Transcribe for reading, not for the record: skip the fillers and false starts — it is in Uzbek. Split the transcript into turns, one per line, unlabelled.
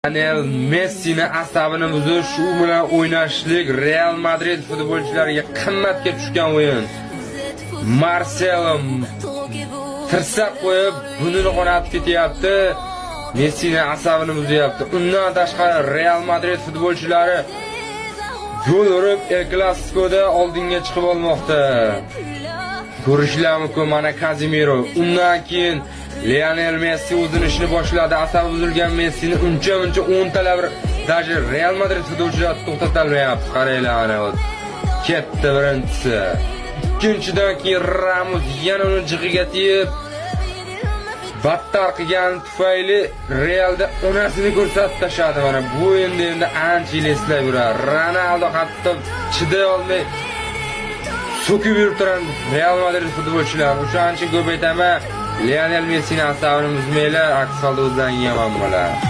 Lionel Messi'ni asabini buzish, u bilan o'ynashlik Real Madrid futbolchilariga qimmatga tushgan o'yin. Marcelo tirsab qo'yib, bunini qonatib ketyapti. Messi'ni asabini buzyapti. Undan tashqari Real Madrid futbolchilari yo'l urib El Clasico'da oldinga chiqib olmoqda. Ko'rishlar mumkin mana Casemiro. Undan keyin Lionel Messi o'zini ishni boshladi. Asabi buzilgan Messini uncha-muncha 10 talab даже Real Madrid futbolchilari to'xtatolmayapti. Qaranglar ana. Ketdi birinchisi. Ikkinchidan keyin Ramos yana uni jig'iga tegib battar qilgan tufayli Realda onasini ko'rsatib tashadi. Mana bu endi ancha eslab yuradi. Ronaldo hatto chiday olmay so'kib yurib turadi Real Madrid futbolchilari. O'shancha ko'p aytaman, Lionel Messining asabini buzmanglar, aks holda o'zlaringizga yomon bo'ladi.